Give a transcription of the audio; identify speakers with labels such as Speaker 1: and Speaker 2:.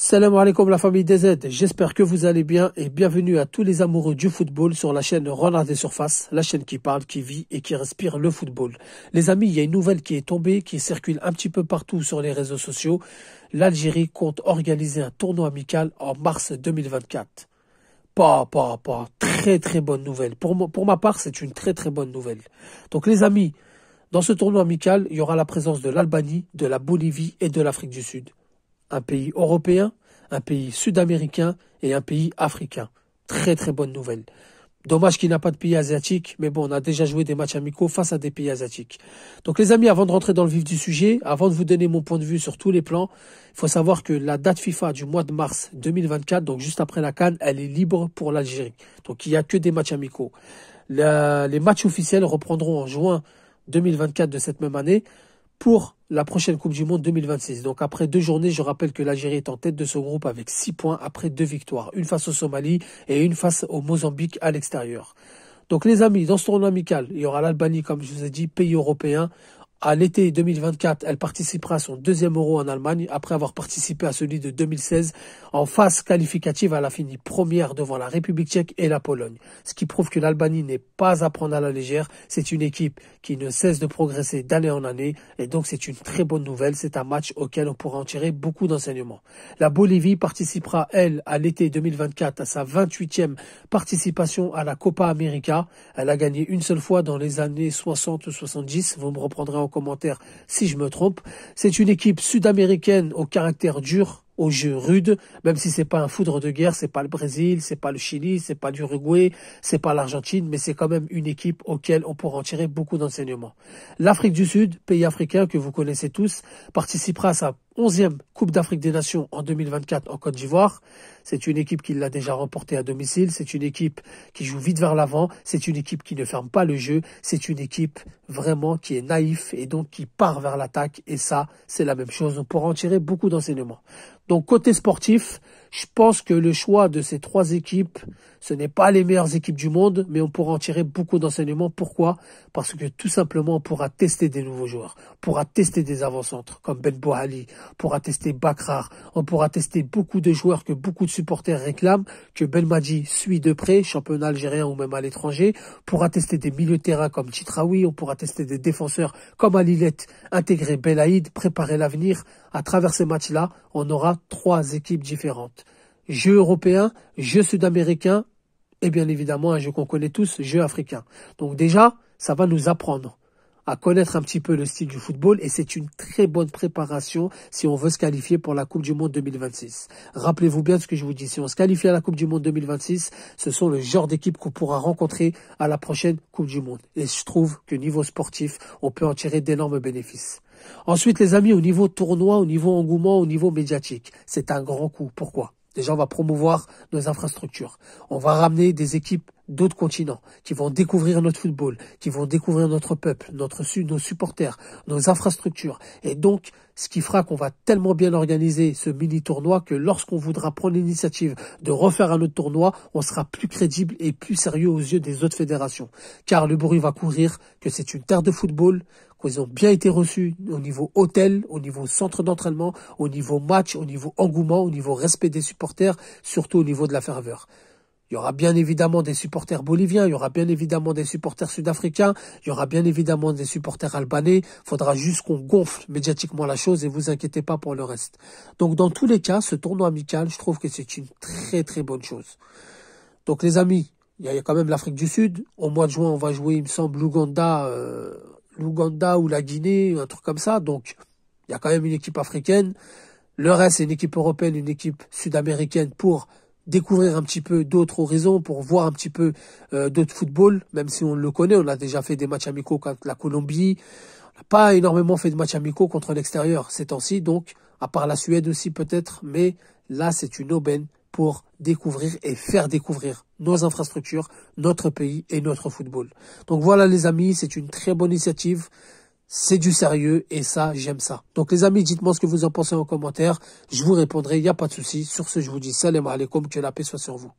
Speaker 1: Salam alaikum la famille DZ, j'espère que vous allez bien et bienvenue à tous les amoureux du football sur la chaîne Renard des Surfaces, la chaîne qui parle, qui vit et qui respire le football. Les amis, il y a une nouvelle qui est tombée, qui circule un petit peu partout sur les réseaux sociaux. L'Algérie compte organiser un tournoi amical en mars 2024. Très bonne nouvelle. Pour ma part, c'est une très bonne nouvelle. Donc les amis, dans ce tournoi amical, il y aura la présence de l'Albanie, de la Bolivie et de l'Afrique du Sud. Un pays européen, un pays sud-américain et un pays africain. Très bonne nouvelle. Dommage qu'il n'a pas de pays asiatique, mais bon, on a déjà joué des matchs amicaux face à des pays asiatiques. Donc les amis, avant de rentrer dans le vif du sujet, avant de vous donner mon point de vue sur tous les plans, il faut savoir que la date FIFA du mois de mars 2024, donc juste après la CAN, elle est libre pour l'Algérie. Donc il n'y a que des matchs amicaux. Les matchs officiels reprendront en juin 2024 de cette même année pour la prochaine Coupe du Monde 2026. Donc après 2 journées, je rappelle que l'Algérie est en tête de ce groupe avec 6 points après 2 victoires. Une face au Somalie et une face au Mozambique à l'extérieur. Donc les amis, dans ce tournoi amical, il y aura l'Albanie, comme je vous ai dit, pays européen. À l'été 2024, elle participera à son 2e Euro en Allemagne, après avoir participé à celui de 2016. En phase qualificative, elle a fini première devant la République tchèque et la Pologne. Ce qui prouve que l'Albanie n'est pas à prendre à la légère. C'est une équipe qui ne cesse de progresser d'année en année. Et donc c'est une très bonne nouvelle. C'est un match auquel on pourra en tirer beaucoup d'enseignements. La Bolivie participera, elle, à l'été 2024 à sa 28e participation à la Copa América. Elle a gagné une seule fois dans les années 60 ou 70. Vous me reprendrez en commentaire si je me trompe. C'est une équipe sud-américaine au caractère dur, au jeu rude, même si c'est pas un foudre de guerre, c'est pas le Brésil, c'est pas le Chili, c'est pas l'Uruguay, c'est pas l'Argentine, mais c'est quand même une équipe auquel on pourra en tirer beaucoup d'enseignements. L'Afrique du Sud, pays africain que vous connaissez tous, participera à sa 11e Coupe d'Afrique des Nations en 2024 en Côte d'Ivoire. C'est une équipe qui l'a déjà remportée à domicile. C'est une équipe qui joue vite vers l'avant. C'est une équipe qui ne ferme pas le jeu. C'est une équipe vraiment qui est naïf et donc qui part vers l'attaque. Et ça, c'est la même chose. On pourra en tirer beaucoup d'enseignements. Donc, côté sportif, je pense que le choix de ces 3 équipes, ce n'est pas les meilleures équipes du monde, mais on pourra en tirer beaucoup d'enseignements. Pourquoi? Parce que tout simplement, on pourra tester des nouveaux joueurs. On pourra tester des avant-centres comme Ben Bohali. On pourra tester Bakrar. On pourra tester beaucoup de joueurs que beaucoup de supporters réclament, que Belmadi suit de près, championnat algérien ou même à l'étranger. On pourra tester des milieux de terrain comme Chitraoui. On pourra tester des défenseurs comme Alilette, intégrer Belaïd, préparer l'avenir. À travers ces matchs-là, on aura 3 équipes différentes. Jeu européen, jeu sud-américain et bien évidemment un jeu qu'on connaît tous, jeu africain. Donc déjà, ça va nous apprendre à connaître un petit peu le style du football et c'est une très bonne préparation si on veut se qualifier pour la Coupe du Monde 2026. Rappelez-vous bien ce que je vous dis, si on se qualifie à la Coupe du Monde 2026, ce sont le genre d'équipe qu'on pourra rencontrer à la prochaine Coupe du Monde. Et je trouve que niveau sportif, on peut en tirer d'énormes bénéfices. Ensuite, les amis, au niveau tournoi, au niveau engouement, au niveau médiatique, c'est un grand coup. Pourquoi? Déjà, on va promouvoir nos infrastructures. On va ramener des équipes d'autres continents qui vont découvrir notre football, qui vont découvrir notre peuple, nos supporters, nos infrastructures. Et donc, ce qui fera qu'on va tellement bien organiser ce mini-tournoi que lorsqu'on voudra prendre l'initiative de refaire un autre tournoi, on sera plus crédible et plus sérieux aux yeux des autres fédérations. Car le bruit va courir que c'est une terre de football, qu'ils ont bien été reçus au niveau hôtel, au niveau centre d'entraînement, au niveau match, au niveau engouement, au niveau respect des supporters, surtout au niveau de la ferveur. Il y aura bien évidemment des supporters boliviens, il y aura bien évidemment des supporters sud-africains, il y aura bien évidemment des supporters albanais. Il faudra juste qu'on gonfle médiatiquement la chose et vous inquiétez pas pour le reste. Donc dans tous les cas, ce tournoi amical, je trouve que c'est une très bonne chose. Donc les amis, il y a quand même l'Afrique du Sud. Au mois de juin, on va jouer, il me semble, l'Ouganda ou la Guinée, un truc comme ça. Donc, il y a quand même une équipe africaine. Le reste, c'est une équipe européenne, une équipe sud-américaine pour découvrir un petit peu d'autres horizons, pour voir un petit peu d'autres football, même si on le connaît. On a déjà fait des matchs amicaux contre la Colombie. On n'a pas énormément fait de matchs amicaux contre l'extérieur ces temps-ci, donc, à part la Suède aussi peut-être. Mais là, c'est une aubaine pour découvrir et faire découvrir nos infrastructures, notre pays et notre football. Donc voilà les amis, c'est une très bonne initiative, c'est du sérieux et ça, j'aime ça. Donc les amis, dites-moi ce que vous en pensez en commentaire, je vous répondrai, il n'y a pas de souci. Sur ce, je vous dis salam alaikum, que la paix soit sur vous.